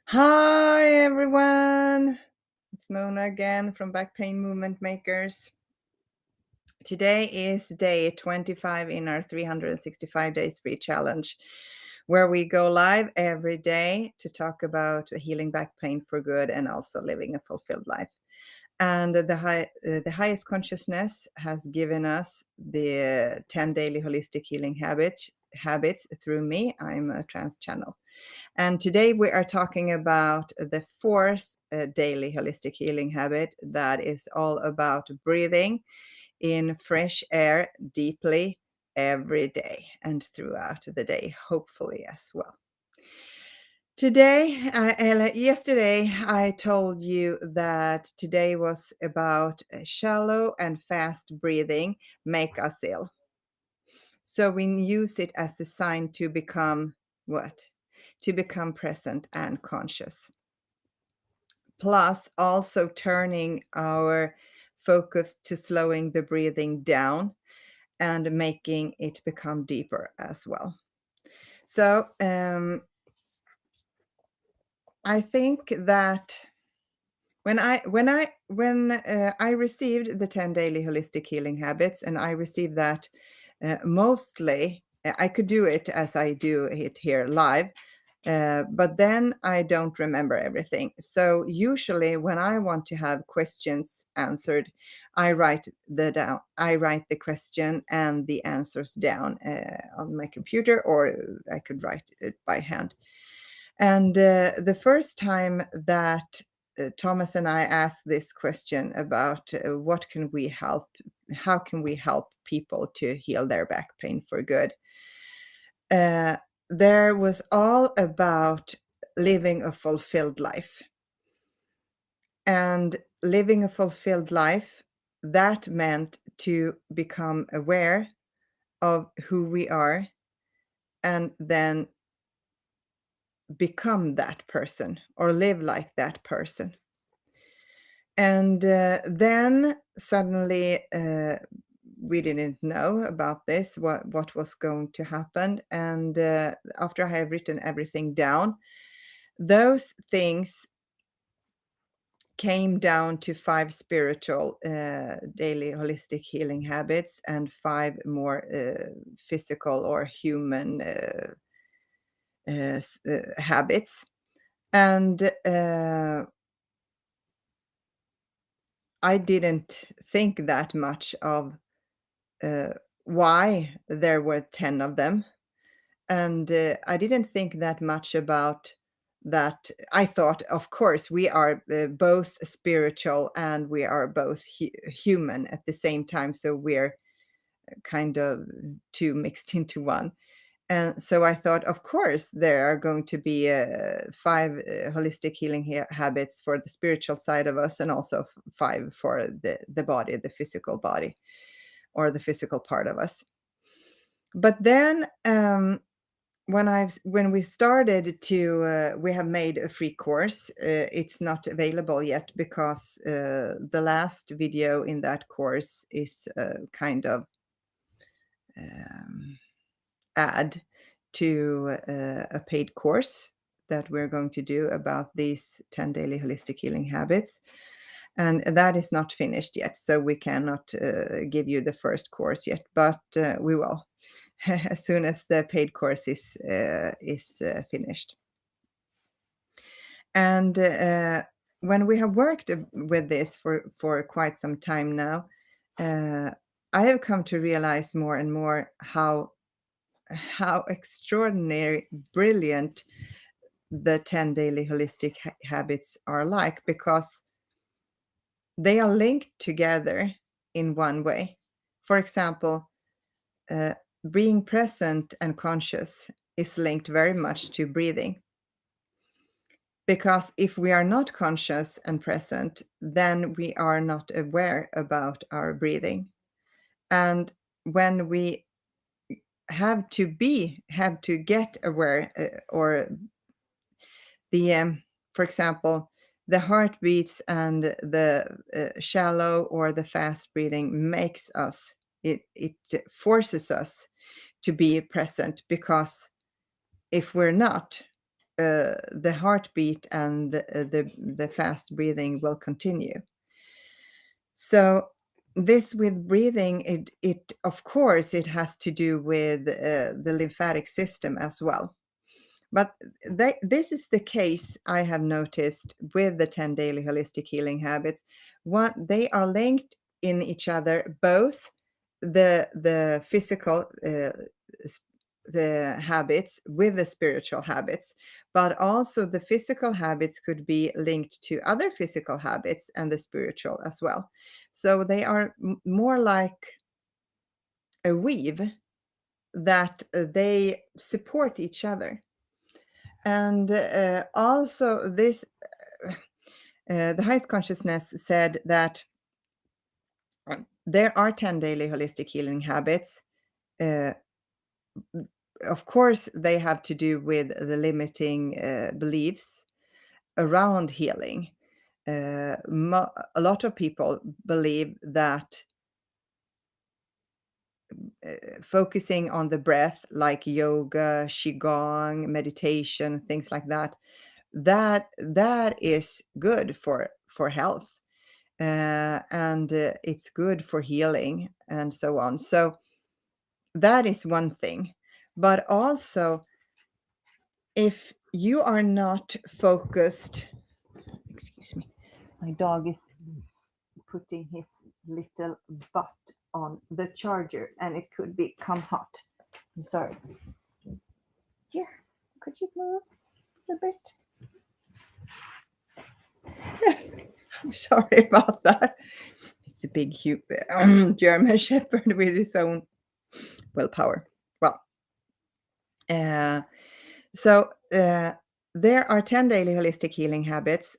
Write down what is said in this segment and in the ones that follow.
Hi everyone! It's Mona again from Back Pain Movement Makers. Today is day 25 in our 365 days free challenge, where we go live every day to talk about healing back pain for good and also living a fulfilled life. And the highest consciousness has given us the 10 daily holistic healing habits through me. I'm a trans channel. And today we are talking about the fourth daily holistic healing habit that is all about breathing in fresh air deeply every day and throughout the day, hopefully as well. Yesterday, I told you that today was about shallow and fast breathing make us ill. So we use it as a sign to become what? To become present and conscious. Plus, also turning our focus to slowing the breathing down and making it become deeper as well. So, I think that when I received the 10 daily holistic healing habits, and I received that mostly, I could do it as I do it here live. But then I don't remember everything. So usually when I want to have questions answered, I write the question and the answers down on my computer, or I could write it by hand. And the first time that Thomas and I asked this question about what can we help, how can we help people to heal their back pain for good? uh, there was all about living a fulfilled life. And living a fulfilled life, that meant to become aware of who we are and then become that person or live like that person. And then suddenly we didn't know about this, what was going to happen. And after I have written everything down, those things came down to 5 spiritual daily holistic healing habits and 5 more physical or human habits. And I didn't think that much of uh, why there were 10 of them. And I didn't think that much about that. I thought, of course, we are both spiritual and we are both human at the same time. So we're kind of two mixed into one. And so I thought, of course, there are going to be 5 holistic healing habits for the spiritual side of us, and also 5 for the body, the physical body, or the physical part of us. But then when we started to we have made a free course. It's not available yet because the last video in that course is kind of um, add to a paid course that we're going to do about these 10 daily holistic healing habits. And that is not finished yet, so we cannot give you the first course yet, but we will as soon as the paid course is finished. And when we have worked with this for quite some time now, uh, I have come to realize more and more how extraordinary brilliant the 10 daily holistic habits are, like, because they are linked together in one way. For example, uh, being present and conscious is linked very much to breathing. Because if we are not conscious and present, then we are not aware about our breathing. And when we have to get aware, or the for example, the heartbeats and the shallow or the fast breathing makes us, it forces us to be present, because if we're not, the heartbeat and the fast breathing will continue. So this with breathing, it of course it has to do with the lymphatic system as well. But this is the case I have noticed with the 10 daily holistic healing habits. One, they are linked in each other, both the physical the habits with the spiritual habits, but also the physical habits could be linked to other physical habits and the spiritual as well. So they are more like a weave that they support each other. And also, the highest consciousness said that there are 10 daily holistic healing habits. Uh, of course, they have to do with the limiting beliefs around healing. A lot of people believe that focusing on the breath, like yoga, qigong, meditation, things like that, that is good for health, and it's good for healing and so on. So that is one thing. But also, if you are not focused, excuse me, my dog is putting his little butt on the charger and it could become hot. I'm sorry. Here, could you move a bit? I'm sorry about that. It's a big German Shepherd with his own willpower. Well, uh, so there are 10 daily holistic healing habits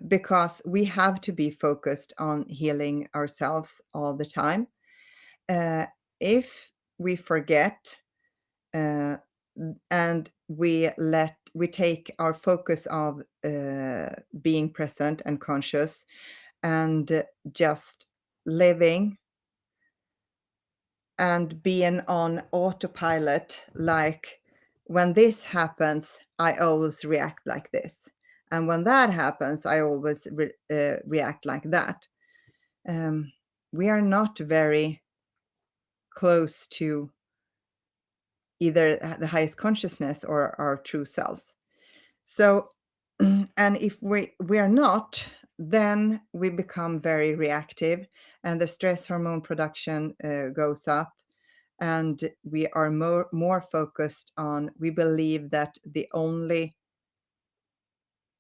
because we have to be focused on healing ourselves all the time. If we forget uh, and we take our focus of being present and conscious and just living and being on autopilot, like when this happens I always react like this, and when that happens I always react like that. um, we are not very close to either the highest consciousness or our true selves. So and if we are not, then we become very reactive and the stress hormone production goes up, and we are more focused on, we believe that the only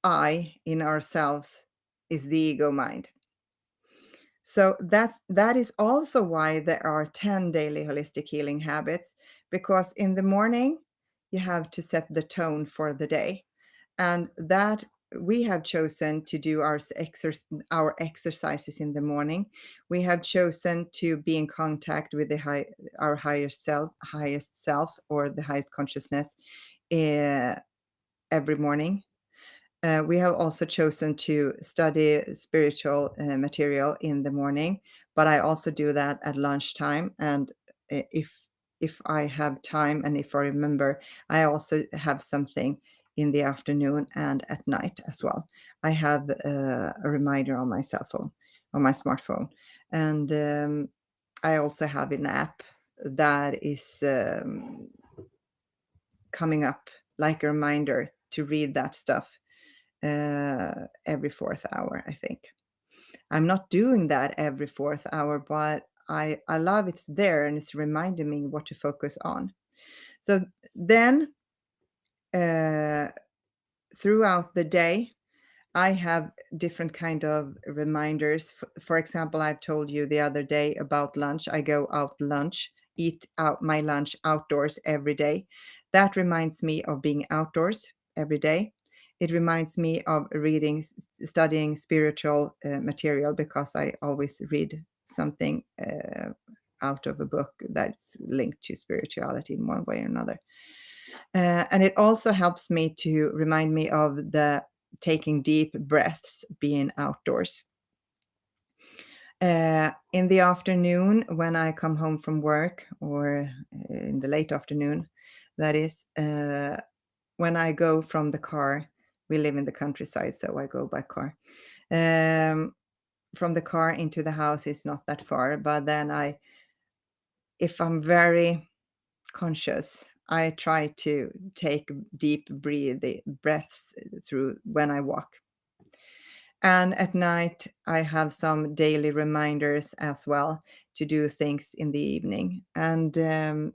I in ourselves is the ego mind. So that is also why there are 10 daily holistic healing habits, because in the morning you have to set the tone for the day, and that we have chosen to do our exercises in the morning. We have chosen to be in contact with our highest self, or the highest consciousness, uh, every morning. We have also chosen to study spiritual material in the morning, but I also do that at lunchtime. And if I have time and if I remember, I also have something in the afternoon and at night as well. I have a reminder on my cell phone, on my smartphone, and I also have an app that is coming up like a reminder to read that stuff every fourth hour, I think. I'm not doing that every fourth hour, but I love it's there and it's reminding me what to focus on. So then uh, throughout the day, I have different kind of reminders. For example, I've told you the other day about lunch. I go out lunch, eat out my lunch outdoors every day. That reminds me of being outdoors every day. It reminds me of studying spiritual material, because I always read something out of a book that's linked to spirituality in one way or another. And it also helps me to remind me of the taking deep breaths being outdoors. In the afternoon, when I come home from work, or in the late afternoon, that is, when I go from the car, we live in the countryside, so I go by car. Um, from the car into the house is not that far, but then if I'm very conscious, I try to take deep breaths through when I walk. And at night, I have some daily reminders as well to do things in the evening. And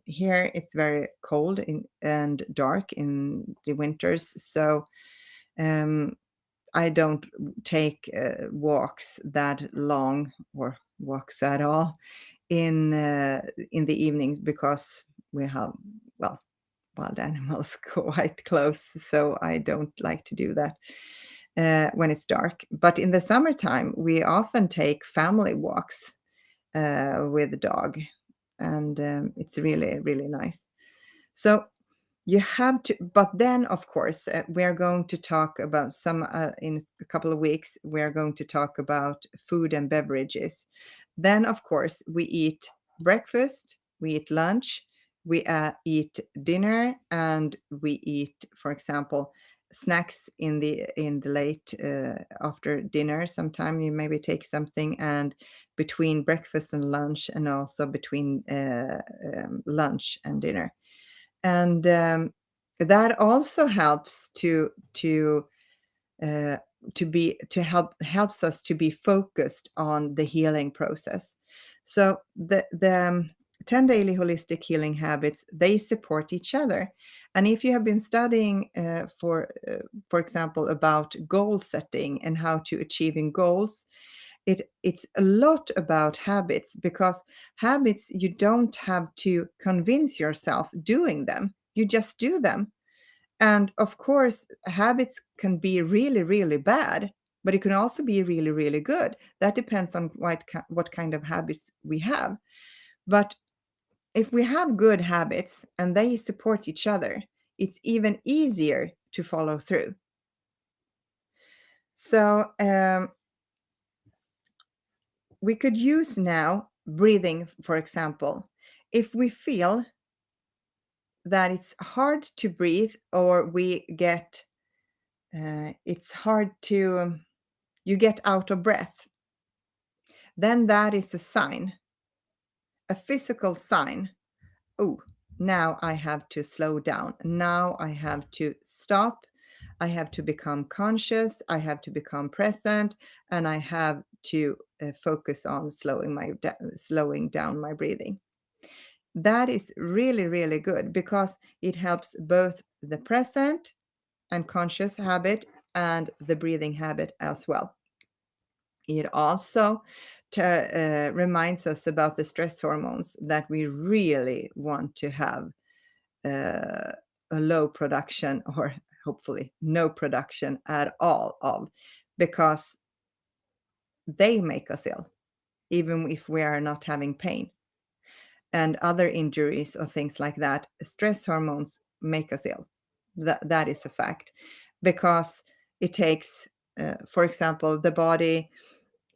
here it's very cold and dark in the winters, so um, I don't take walks that long or walks at all in the evenings because we have, well, wild animals quite close, so I don't like to do that when it's dark. But in the summertime, we often take family walks with the dog, and it's really, really nice. So you have to, but then, of course, we're going to talk about in a couple of weeks, we're going to talk about food and beverages. Then, of course, we eat breakfast, we eat lunch, we eat dinner, and we eat, for example, snacks in the late after dinner. Sometime you maybe take something, and between breakfast and lunch, and also between lunch and dinner. And that also helps uh, helps us to be focused on the healing process. So the 10 daily holistic healing habits, they support each other. And if you have been studying for example, about goal setting and how to achieving goals, it's a lot about habits, because habits, you don't have to convince yourself doing them, you just do them. And of course, habits can be really, really bad, but it can also be really, really good. That depends on what kind of habits we have. But if we have good habits and they support each other, it's even easier to follow through. So we could use now breathing, for example. If we feel that it's hard to breathe, or it's hard to, you get out of breath, then that is a sign, a physical sign. Oh, now I have to slow down. Now I have to stop. I have to become conscious. I have to become present, and I have to focus on slowing down my breathing. That is really, really good, because it helps both the present and conscious habit and the breathing habit as well. It also reminds us about the stress hormones that we really want to have uh, a low production, or hopefully no production at all of, because they make us ill, even if we are not having pain and other injuries or things like that. Stress hormones make us ill. That is a fact, because it takes, for example, the body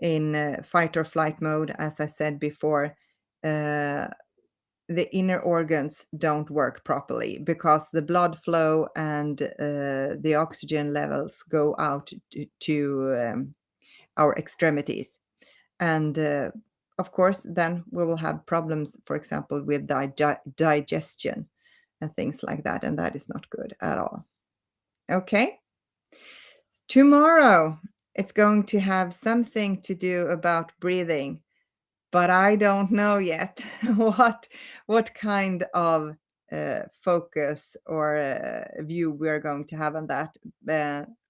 in fight or flight mode, as I said before. The inner organs don't work properly, because the blood flow and the oxygen levels go out to our extremities. And of course, then we will have problems, for example, with digestion and things like that. And that is not good at all. Okay. Tomorrow, it's going to have something to do about breathing, but I don't know yet what kind of focus or view we're going to have on that.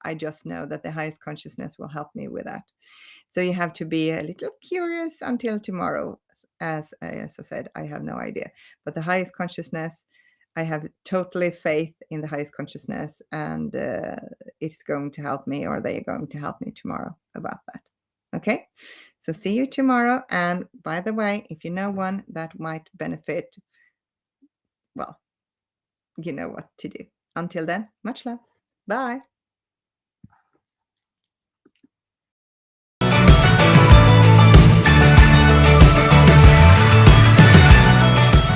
I just know that the highest consciousness will help me with that. So you have to be a little curious until tomorrow. As I said, I have no idea. But the highest consciousness, I have totally faith in the highest consciousness, and it's going to help me, or they're going to help me tomorrow about that. Okay? So see you tomorrow. And by the way, if you know one that might benefit, well, you know what to do. Until then, much love. Bye.